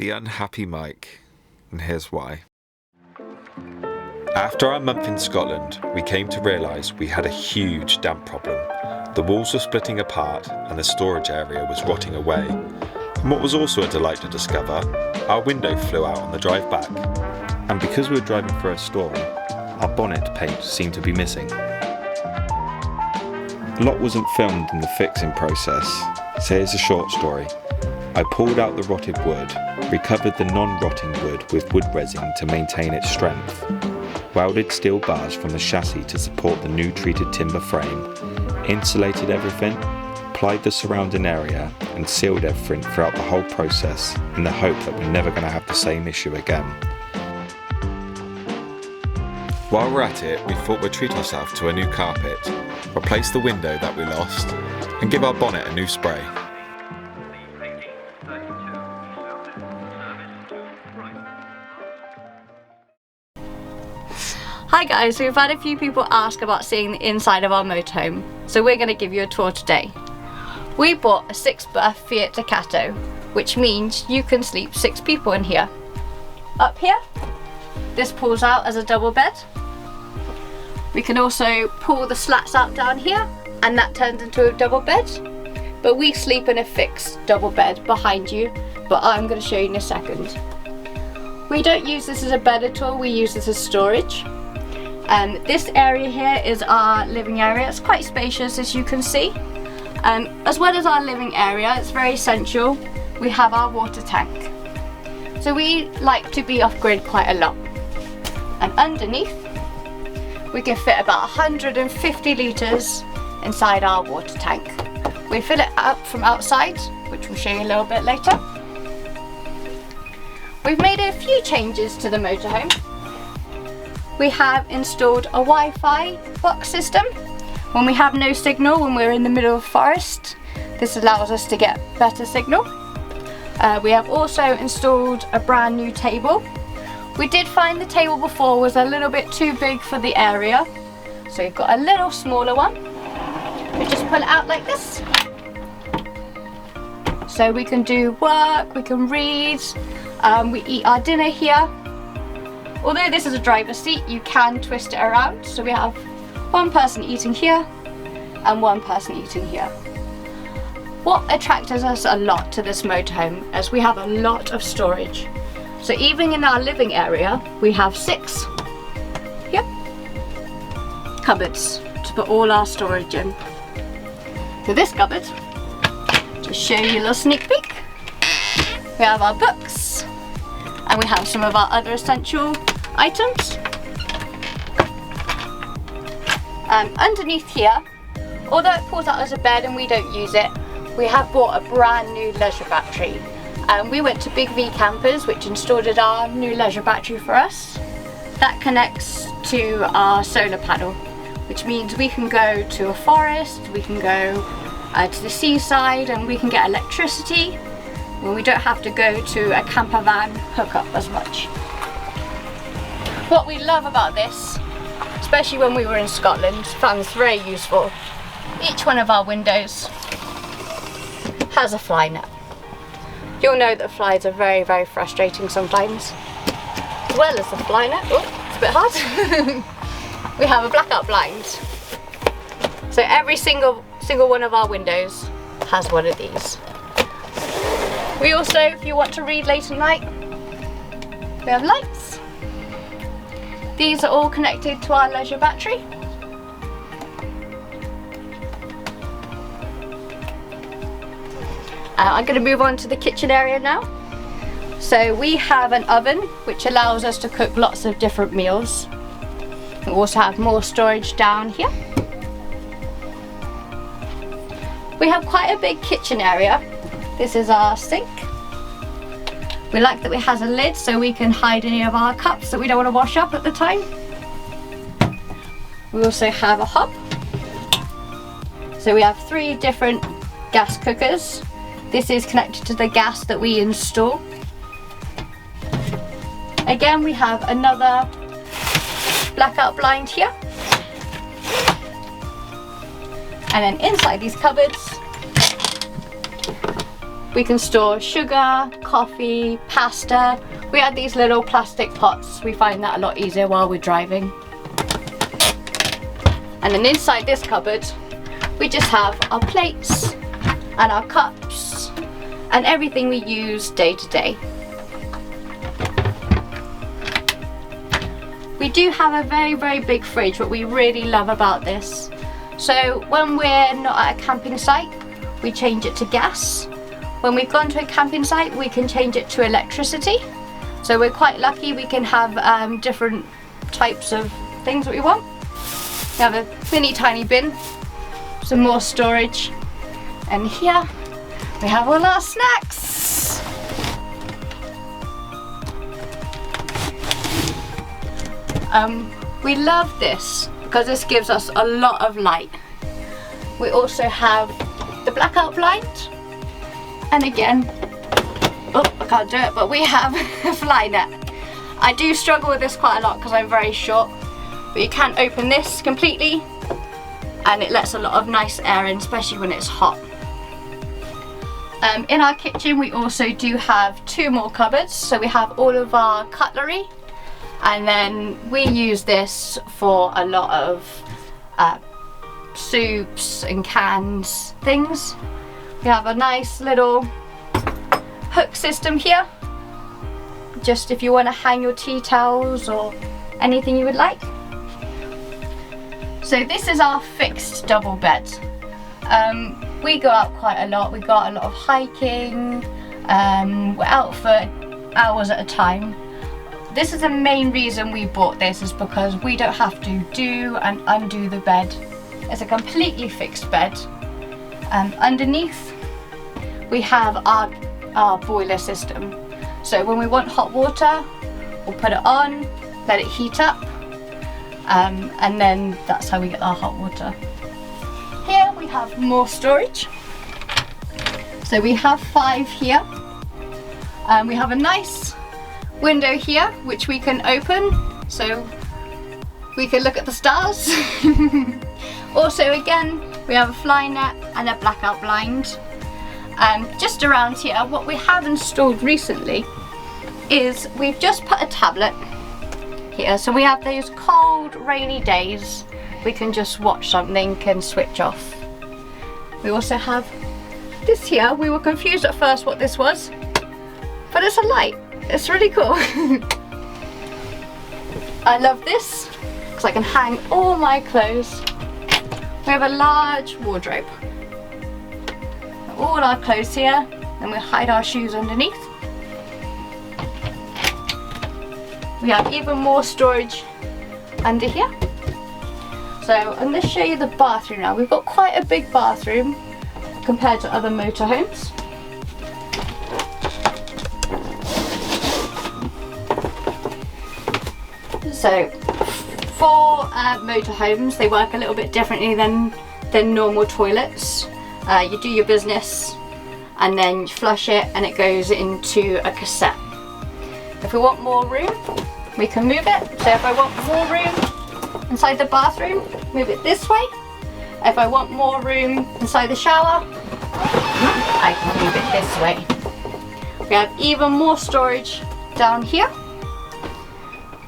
the unhappy Mike, and here's why. After our month in Scotland, we came to realise we had a huge damp problem. The walls were splitting apart and the storage area was rotting away. And what was also a delight to discover, our window flew out on the drive back. And because we were driving through a storm, our bonnet paint seemed to be missing. A lot wasn't filmed in the fixing process, so here's a short story. I pulled out the rotted wood, recovered the non-rotting wood with wood resin to maintain its strength, welded steel bars from the chassis to support the new treated timber frame, insulated everything, applied the surrounding area and sealed everything throughout the whole process in the hope that we're never going to have the same issue again. While we're at it, we thought we'd treat ourselves to a new carpet, replace the window that we lost, and give our bonnet a new spray. Hi guys, we've had a few people ask about seeing the inside of our motorhome, so we're going to give you a tour today. We bought a 6-berth Fiat Ducato, which means you can sleep 6 people in here. Up here, this pulls out as a double bed. We can also pull the slats out down here, and that turns into a double bed. But we sleep in a fixed double bed behind you, but I'm going to show you in a second. We don't use this as a bed at all, we use this as storage. This area here is our living area. It's quite spacious, as you can see. As well as our living area, it's very essential, we have our water tank. So we like to be off-grid quite a lot. And underneath, we can fit about 150 litres inside our water tank. We fill it up from outside, which we'll show you a little bit later. We've made a few changes to the motorhome. We have installed a Wi-Fi box system. When we have no signal, when we're in the middle of forest, this allows us to get better signal. We have also installed a brand new table. We did find the table before was a little bit too big for the area, so we've got a little smaller one. We just pull it out like this. So we can do work, we can read, we eat our dinner here. Although this is a driver's seat, you can twist it around. So we have one person eating here and one person eating here. What attracted us a lot to this motorhome is we have a lot of storage. So even in our living area, we have 6 cupboards to put all our storage in. So this cupboard, just show you a little sneak peek. We have our books and we have some of our other essential items. Underneath here, although it pulls out as a bed and we don't use it, we have bought a brand new leisure battery. We went to Big V Campers, which installed our new leisure battery for us. That connects to our solar panel, which means we can go to a forest, we can go to the seaside, and we can get electricity when we don't have to go to a camper van hookup as much. What we love about this, especially when we were in Scotland, found this very useful. Each one of our windows has a fly net. You'll know that flies are very, very frustrating sometimes. As well as the fly net, oh, it's a bit hard. We have a blackout blind. So every single one of our windows has one of these. We also, if you want to read late at night, we have lights. These are all connected to our leisure battery. I'm going to move on to the kitchen area now. So we have an oven which allows us to cook lots of different meals. We also have more storage down here. We have quite a big kitchen area. This is our sink. We like that it has a lid so we can hide any of our cups that we don't want to wash up at the time. We also have a hob. So we have 3 different gas cookers. This is connected to the gas that we install. Again, we have another blackout blind here. And then inside these cupboards, We can store sugar, coffee, pasta. We add these little plastic pots. We find that a lot easier while we're driving. And then inside this cupboard, we just have our plates and our cups and everything we use day to day. We do have a very, very big fridge. What we really love about this. So when we're not at a camping site, we change it to gas. When we've gone to a camping site, we can change it to electricity. So we're quite lucky we can have different types of things that we want. We have a mini tiny bin, some more storage, and here we have all our snacks. We love this because this gives us a lot of light. We also have the blackout blind, and again, oh, I can't do it, but we have a fly net. I do struggle with this quite a lot because I'm very short, but you can open this completely and it lets a lot of nice air in, especially when it's hot. In our kitchen we also do have 2 more cupboards, so we have all of our cutlery, and then we use this for a lot of soups and cans things. We have a nice little hook system here, just if you want to hang your tea towels or anything you would like. So this is our fixed double bed. We go out quite a lot. We go out a lot of hiking. We're out for hours at a time. This is the main reason we bought this, is because we don't have to do and undo the bed. It's a completely fixed bed. Underneath we have our boiler system. So when we want hot water, we'll put it on, let it heat up, and then that's how we get our hot water. Here we have more storage. So we have 5 here. We have a nice window here which we can open so we can look at the stars. Also again, we have a fly net and a blackout blind. Just around here, what we have installed recently is we've just put a tablet here, so we have those cold rainy days we can just watch something and switch off. We also have this here. We were confused at first what this was, but it's a light. It's really cool. I love this because I can hang all my clothes. We have a large wardrobe. All our clothes here, and we hide our shoes underneath. We have even more storage under here. So I'm going to show you the bathroom now. We've got quite a big bathroom compared to other motorhomes. So for motorhomes, they work a little bit differently than normal toilets. You do your business and then you flush it and it goes into a cassette. If we want more room, we can move it. So if I want more room inside the bathroom, move it this way. If I want more room inside the shower, I can move it this way. We have even more storage down here.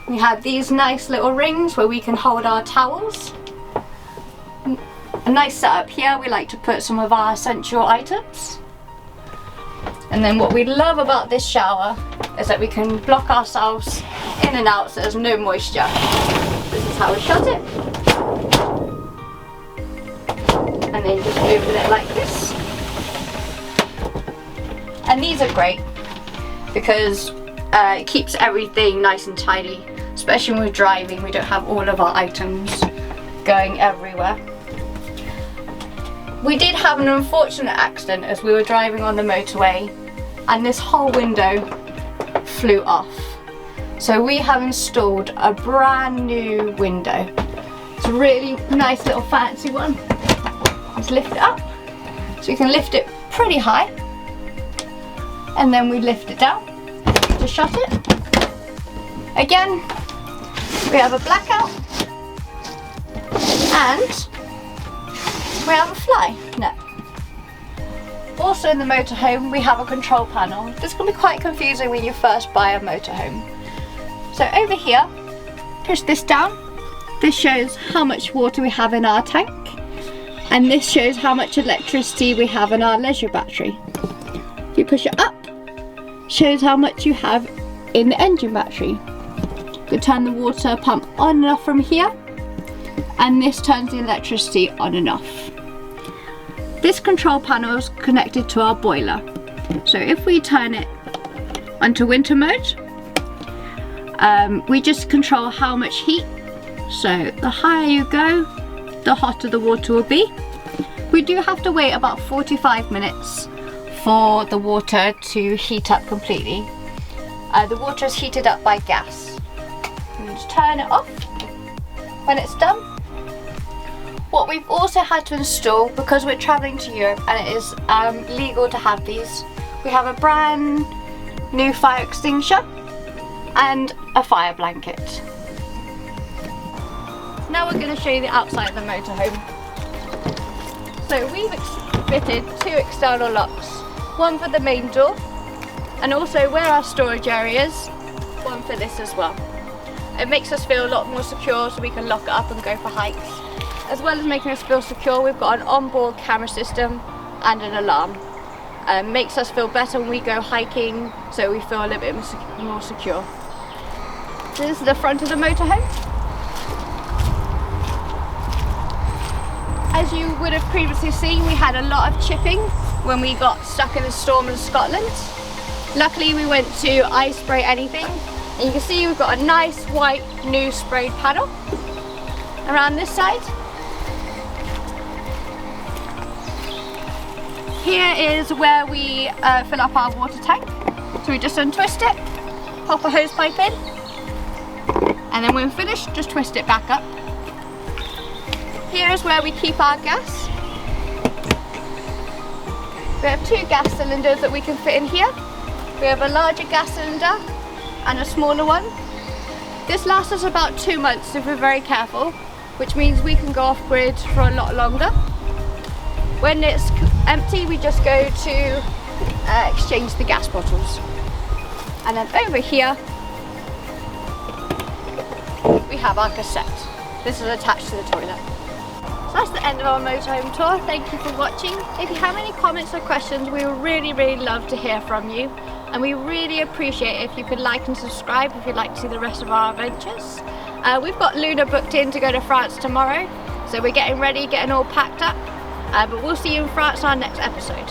We have these nice little rings where we can hold our towels. A nice setup here. We like to put some of our essential items. And then what we love about this shower is that we can block ourselves in and out so there's no moisture. This is how we shut it. And then just open it like this. And these are great because it keeps everything nice and tidy, especially when we're driving. We don't have all of our items going everywhere. We did have an unfortunate accident as we were driving on the motorway and this whole window flew off. So we have installed a brand new window. It's a really nice little fancy one. Let's lift it up. So you can lift it pretty high and then we lift it down to shut it. Again, we have a blackout and we have a fly net. Also in the motorhome we have a control panel. This can be quite confusing when you first buy a motorhome. So over here, push this down. This shows how much water we have in our tank, and this shows how much electricity we have in our leisure battery. If you push it up, shows how much you have in the engine battery. You can turn the water pump on and off from here, and this turns the electricity on and off. This control panel is connected to our boiler. So if we turn it onto winter mode, we just control how much heat. So the higher you go, the hotter the water will be. We do have to wait about 45 minutes for the water to heat up completely. The water is heated up by gas. You just turn it off when it's done. What we've also had to install, because we're travelling to Europe and it is legal to have these, we have a brand new fire extinguisher and a fire blanket. Now we're going to show you the outside of the motorhome. So we've fitted 2 external locks, one for the main door and also where our storage area is, one for this as well. It makes us feel a lot more secure, so we can lock it up and go for hikes. As well as making us feel secure, we've got an onboard camera system and an alarm. Makes us feel better when we go hiking, so we feel a little bit more secure. So this is the front of the motorhome. As you would have previously seen, we had a lot of chipping when we got stuck in the storm in Scotland. Luckily we went to ice spray anything, and you can see we've got a nice white new sprayed panel around this side. Here is where we fill up our water tank. So we just untwist it, pop a hose pipe in, and then when finished, just twist it back up. Here is where we keep our gas. We have 2 gas cylinders that we can fit in here. We have a larger gas cylinder and a smaller one. This lasts us about 2 months if we're very careful, which means we can go off grid for a lot longer. When it's empty, we just go to exchange the gas bottles. And then over here, we have our cassette. This is attached to the toilet. So that's the end of our motorhome tour. Thank you for watching. If you have any comments or questions, we would really love to hear from you. And we really appreciate it if you could like and subscribe if you'd like to see the rest of our adventures. We've got Luna booked in to go to France tomorrow, so we're getting ready, getting all packed up. But we'll see you in France on our next episode.